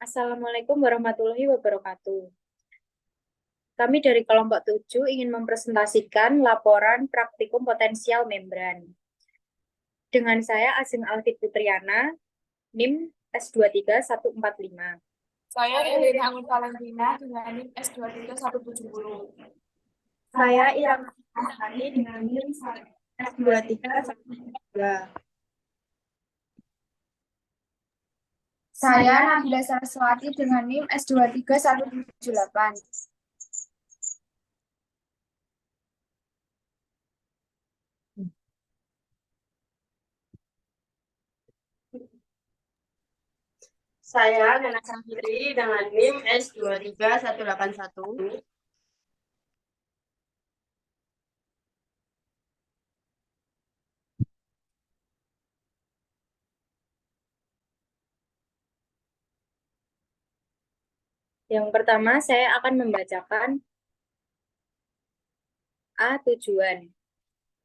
Assalamualaikum warahmatullahi wabarakatuh. Kami dari kelompok 7 ingin mempresentasikan laporan praktikum potensial membran. Dengan saya Asing Alfit Putriana, NIM S23145. Saya Elina Anggun Valentina dengan NIM S23170. Saya Irang Hari dengan NIM S23132. Saya Nabila Saraswati dengan NIM S23178. Saya Nana Safitri dengan NIM S23181. Yang pertama, saya akan membacakan A. Tujuan.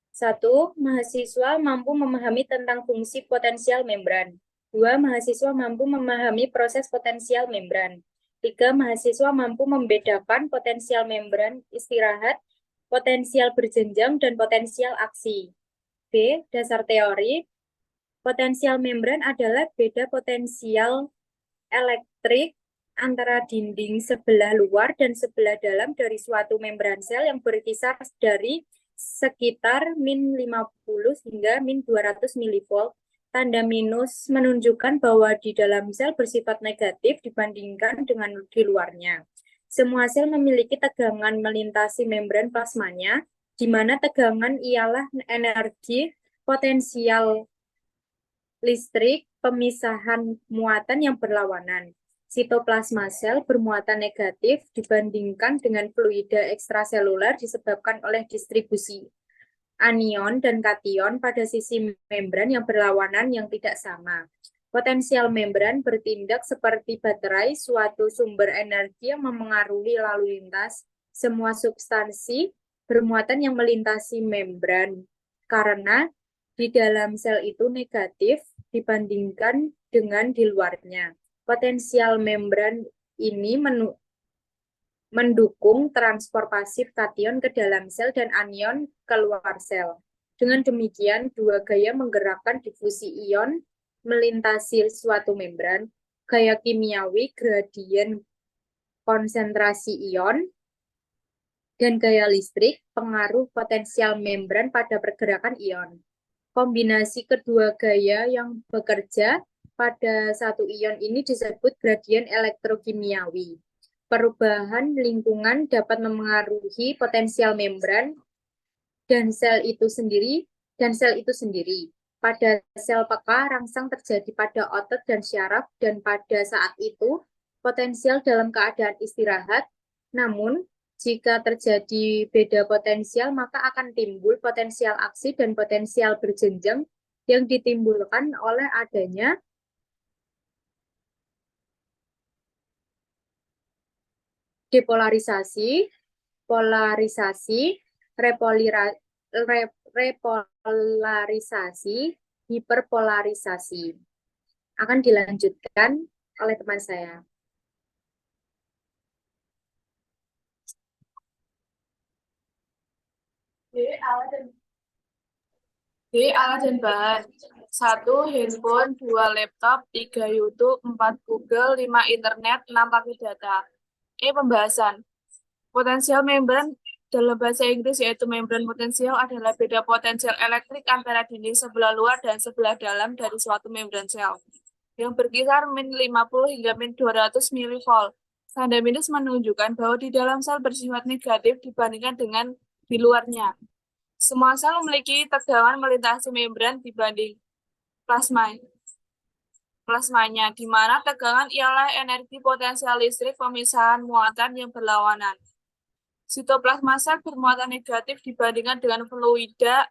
1. Mahasiswa mampu memahami tentang fungsi potensial membran. 2. Mahasiswa mampu memahami proses potensial membran. 3. Mahasiswa mampu membedakan potensial membran istirahat, potensial berjenjang, dan potensial aksi. B. Dasar teori. Potensial membran adalah beda potensial elektrik antara dinding sebelah luar dan sebelah dalam dari suatu membran sel yang berkisar dari sekitar min 50 hingga min 200 mV. Tanda minus menunjukkan bahwa di dalam sel bersifat negatif dibandingkan dengan di luarnya. Semua sel memiliki tegangan melintasi membran plasmanya, di mana tegangan ialah energi potensial listrik pemisahan muatan yang berlawanan. Sitoplasma sel bermuatan negatif dibandingkan dengan fluida ekstraseluler disebabkan oleh distribusi anion dan kation pada sisi membran yang berlawanan yang tidak sama. Potensial membran bertindak seperti baterai, suatu sumber energi yang memengaruhi lalu lintas semua substansi bermuatan yang melintasi membran, karena di dalam sel itu negatif dibandingkan dengan di luarnya. Potensial membran ini mendukung transport pasif kation ke dalam sel dan anion keluar sel. Dengan demikian, dua gaya menggerakkan difusi ion melintasi suatu membran. Gaya kimiawi gradien konsentrasi ion dan gaya listrik pengaruh potensial membran pada pergerakan ion. Kombinasi kedua gaya yang bekerja pada satu ion ini disebut gradien elektrokimiawi. Perubahan lingkungan dapat memengaruhi potensial membran dan sel itu sendiri. Pada sel peka, rangsang terjadi pada otot dan syaraf, dan pada saat itu potensial dalam keadaan istirahat. Namun, jika terjadi beda potensial, maka akan timbul potensial aksi dan potensial berjenjang yang ditimbulkan oleh adanya depolarisasi, polarisasi, repolarisasi, hiperpolarisasi. Akan dilanjutkan oleh teman saya. D. Alat dan bahan. 1. Handphone, 2. Laptop, 3. YouTube, 4. Google, 5. Internet, 6. Pakai data. Pembahasan. Potensial membran dalam bahasa Inggris yaitu membran potensial adalah beda potensial elektrik antara dinding sebelah luar dan sebelah dalam dari suatu membran sel yang berkisar min 50 hingga min 200 mV. Tanda minus menunjukkan bahwa di dalam sel bersifat negatif dibandingkan dengan di luarnya. Semua sel memiliki tegangan melintasi membran dibanding plasmanya, di mana tegangan ialah energi potensial listrik pemisahan muatan yang berlawanan. Sitoplasma sel bermuatan negatif dibandingkan dengan fluida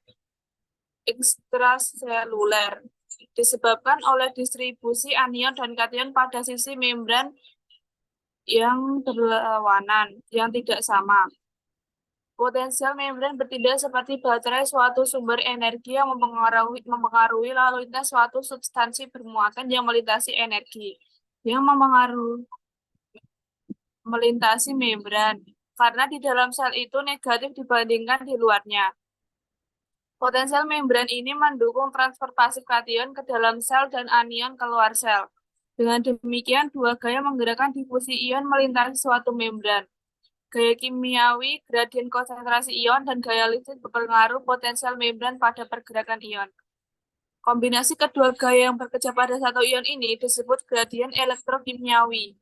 ekstraseluler, disebabkan oleh distribusi anion dan kation pada sisi membran yang berlawanan, yang tidak sama. Potensial membran bertindak seperti baterai, suatu sumber energi yang mempengaruhi lalu lintas suatu substansi bermuatan yang melintasi energi. yang melintasi membran, karena di dalam sel itu negatif dibandingkan di luarnya. Potensial membran ini mendukung transfer pasif kation ke dalam sel dan anion keluar sel. Dengan demikian, dua gaya menggerakkan difusi ion melintasi suatu membran. Gaya kimiawi, gradien konsentrasi ion, dan gaya listrik berpengaruh potensial membran pada pergerakan ion. Kombinasi kedua gaya yang bekerja pada satu ion ini disebut gradien elektrokimiawi.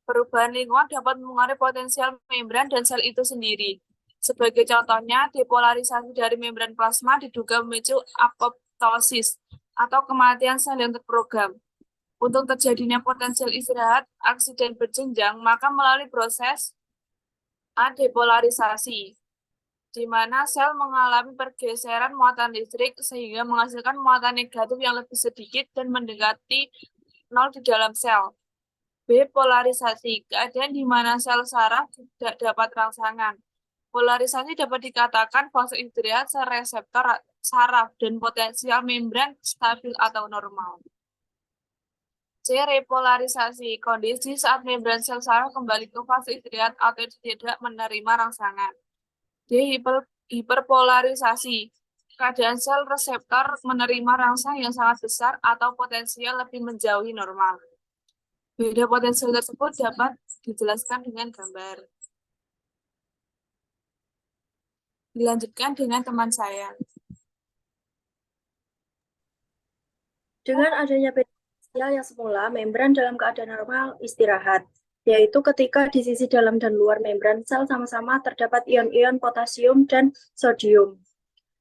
Perubahan lingkungan dapat mempengaruhi potensial membran dan sel itu sendiri. Sebagai contohnya, depolarisasi dari membran plasma diduga memicu apoptosis atau kematian sel yang terprogram. Untuk terjadinya potensial istirahat, aksiden berjenjang, maka melalui proses adepolarisasi, di mana sel mengalami pergeseran muatan listrik sehingga menghasilkan muatan negatif yang lebih sedikit dan mendekati nol di dalam sel. B. Polarisasi, keadaan di mana sel saraf tidak dapat rangsangan. Polarisasi dapat dikatakan fase istirahat sel reseptor saraf dan potensial membran stabil atau normal. C. Repolarisasi, kondisi saat membran sel saraf kembali ke fase istirahat atau tidak menerima rangsangan. D. Hiperpolarisasi, keadaan sel reseptor menerima rangsang yang sangat besar atau potensial lebih menjauhi normal. Beda potensial tersebut dapat dijelaskan dengan gambar. Dilanjutkan dengan teman saya. Dengan adanya beda potensial yang semula, membran dalam keadaan normal istirahat, yaitu ketika di sisi dalam dan luar membran sel sama-sama terdapat ion-ion potasium dan sodium.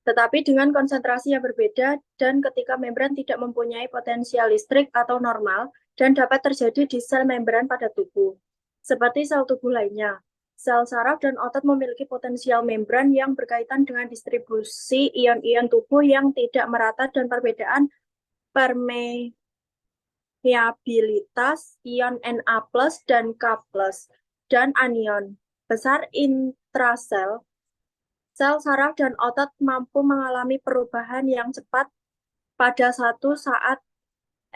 Tetapi dengan konsentrasi yang berbeda dan ketika membran tidak mempunyai potensial listrik atau normal dan dapat terjadi di sel membran pada tubuh. Seperti sel tubuh lainnya, sel saraf dan otot memiliki potensial membran yang berkaitan dengan distribusi ion-ion tubuh yang tidak merata dan perbedaan permeabilitas ion Na+ dan K+ dan anion besar intrasel. Sel saraf dan otot mampu mengalami perubahan yang cepat pada satu saat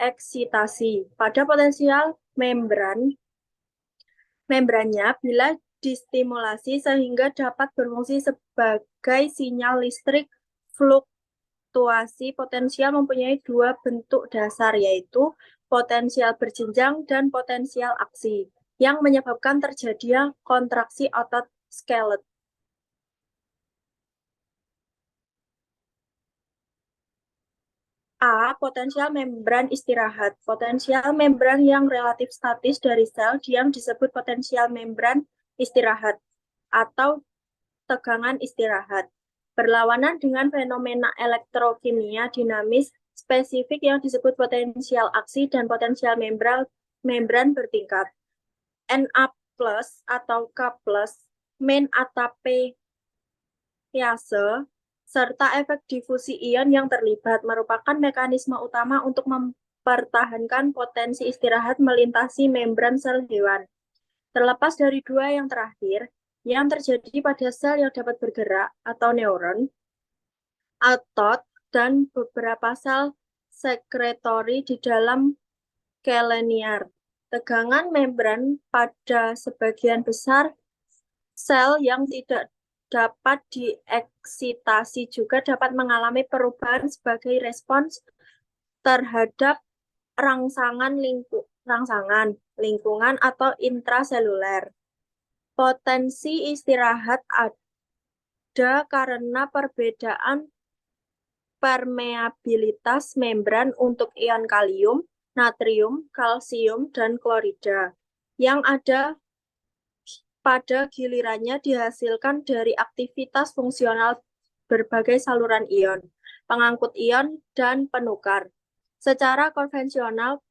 eksitasi pada potensial membrannya bila distimulasi sehingga dapat berfungsi sebagai sinyal listrik. Fluktuasi potensial mempunyai dua bentuk dasar, yaitu potensial berjenjang dan potensial aksi, yang menyebabkan terjadinya kontraksi otot skelet. A. Potensial membran istirahat. Potensial membran yang relatif statis dari sel yang disebut potensial membran istirahat atau tegangan istirahat. Berlawanan dengan fenomena elektrokimia dinamis spesifik yang disebut potensial aksi dan potensial membran bertingkat. Na+ atau K+, main ATP serta efek difusi ion yang terlibat merupakan mekanisme utama untuk mempertahankan potensi istirahat melintasi membran sel hewan. Terlepas dari dua yang terakhir, yang terjadi pada sel yang dapat bergerak atau neuron, otot, dan beberapa sel sekretori di dalam keleniar. Tegangan membran pada sebagian besar sel yang tidak dapat dieksitasi juga dapat mengalami perubahan sebagai respons terhadap rangsangan lingkungan atau intraseluler. Potensi istirahat ada karena perbedaan permeabilitas membran untuk ion kalium, natrium, kalsium, dan klorida yang ada pada gilirannya dihasilkan dari aktivitas fungsional berbagai saluran ion, pengangkut ion, dan penukar. Secara konvensional,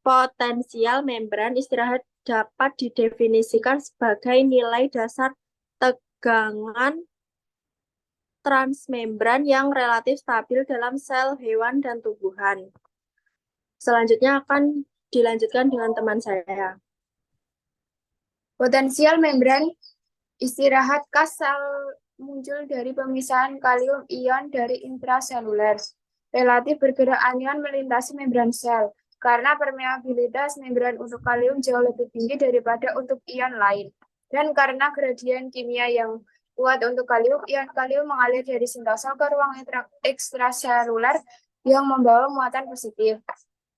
potensial membran istirahat dapat didefinisikan sebagai nilai dasar tegangan transmembran yang relatif stabil dalam sel hewan dan tumbuhan. Selanjutnya akan dilanjutkan dengan teman saya. Potensial membran istirahat khas sel muncul dari pemisahan kalium ion dari intraseluler. Relatif bergerak anion melintasi membran sel. karena permeabilitas membran untuk kalium jauh lebih tinggi daripada untuk ion lain. Dan karena gradien kimia yang kuat untuk kalium, ion kalium mengalir dari sintosol ke ruang ekstraseluler yang membawa muatan positif.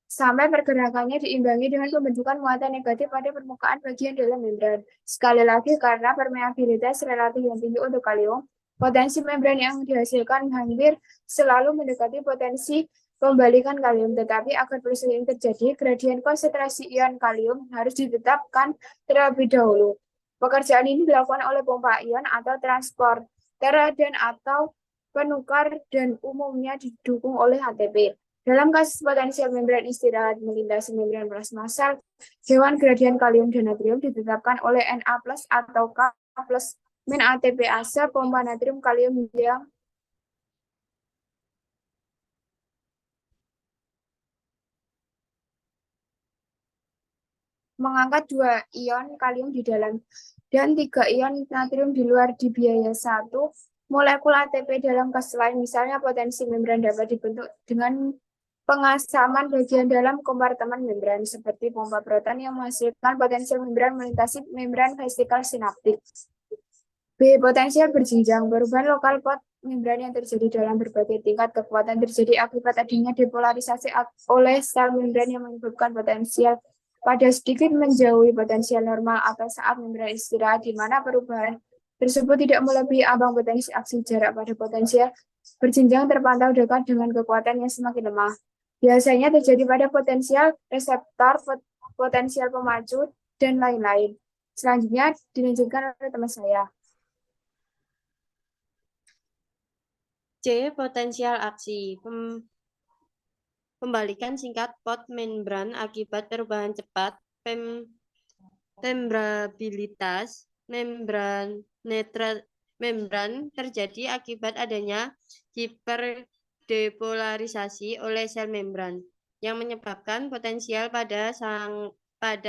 Sampai pergerakannya diimbangi dengan pembentukan muatan negatif pada permukaan bagian dalam membran. Sekali lagi, karena permeabilitas relatif yang tinggi untuk kalium, potensi membran yang dihasilkan hampir selalu mendekati potensi pembalikan kalium. Tetapi agar proses ini terjadi, gradien konsentrasi ion kalium harus ditetapkan terlebih dahulu. Pekerjaan ini dilakukan oleh pompa ion atau transporter dan atau penukar dan umumnya didukung oleh ATP. Dalam kasus potensial membran istirahat melintasi membran plasma sel, hewan gradien kalium dan natrium ditetapkan oleh Na+ atau K+ min ATP asa pompa natrium kalium yang mengangkat 2 ion kalium di dalam dan 3 ion natrium di luar di biaya 1 molekul ATP dalam kasus lain. Misalnya potensi membran dapat dibentuk dengan pengasaman bagian dalam kompartemen membran seperti pompa proton yang menghasilkan potensial membran melintasi membran vesikel sinaptik. B. Potensial berjenjang. Perubahan lokal pot membran yang terjadi dalam berbagai tingkat kekuatan terjadi akibat adanya depolarisasi oleh sel membran yang menyebabkan potensial pada sedikit menjauhi potensial normal atau saat membran istirahat, di mana perubahan tersebut tidak melebihi ambang potensi aksi. Jarak pada potensial berjenjang terpantau dekat dengan kekuatan yang semakin lemah. Biasanya terjadi pada potensial reseptor, potensial pemacu, dan lain-lain. Selanjutnya dilanjutkan oleh teman saya. C. Potensial aksi. Pembalikan singkat pot membran akibat perubahan cepat permeabilitas membran terjadi akibat adanya hiperdepolarisasi oleh sel membran yang menyebabkan potensial pada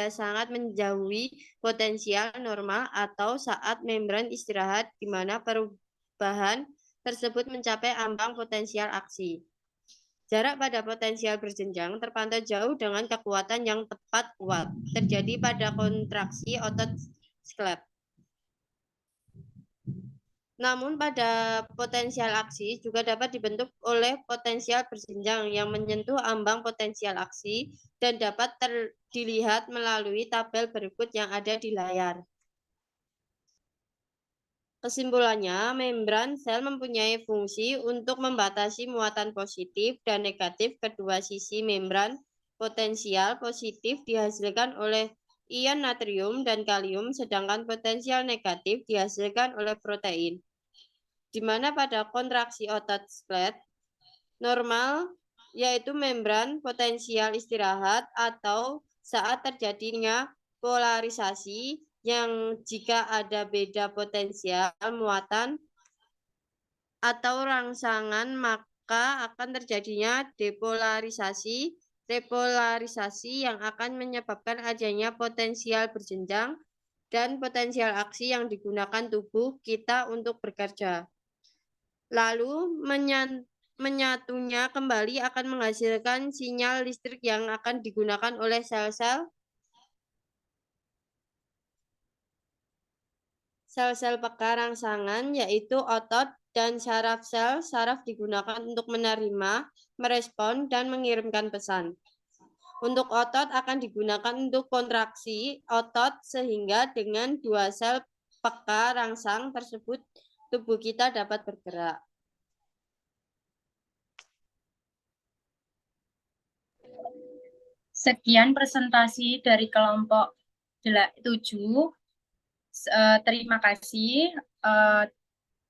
sangat menjauhi potensial normal atau saat membran istirahat, di mana perubahan tersebut mencapai ambang potensial aksi. Jarak pada potensial berjenjang terpantau jauh dengan kekuatan yang tepat kuat. Terjadi pada kontraksi otot sklep. Namun pada potensial aksi juga dapat dibentuk oleh potensial berjenjang yang menyentuh ambang potensial aksi dan dapat dilihat melalui tabel berikut yang ada di layar. Kesimpulannya, membran sel mempunyai fungsi untuk membatasi muatan positif dan negatif kedua sisi membran. Potensial positif dihasilkan oleh ion natrium dan kalium, sedangkan potensial negatif dihasilkan oleh protein. Di mana pada kontraksi otot splet normal, yaitu membran potensial istirahat atau saat terjadinya polarisasi, yang jika ada beda potensial muatan atau rangsangan maka akan terjadinya depolarisasi, repolarisasi yang akan menyebabkan adanya potensial berjenjang dan potensial aksi yang digunakan tubuh kita untuk bekerja. Lalu menyatunya kembali akan menghasilkan sinyal listrik yang akan digunakan oleh sel-sel peka rangsangan, yaitu otot dan saraf sel. Saraf digunakan untuk menerima, merespon, dan mengirimkan pesan. Untuk otot akan digunakan untuk kontraksi otot, sehingga dengan 2 sel peka rangsang tersebut tubuh kita dapat bergerak. Sekian presentasi dari kelompok 7. Terima kasih.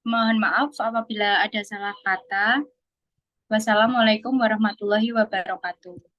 Mohon maaf apabila ada salah kata. Wassalamualaikum warahmatullahi wabarakatuh.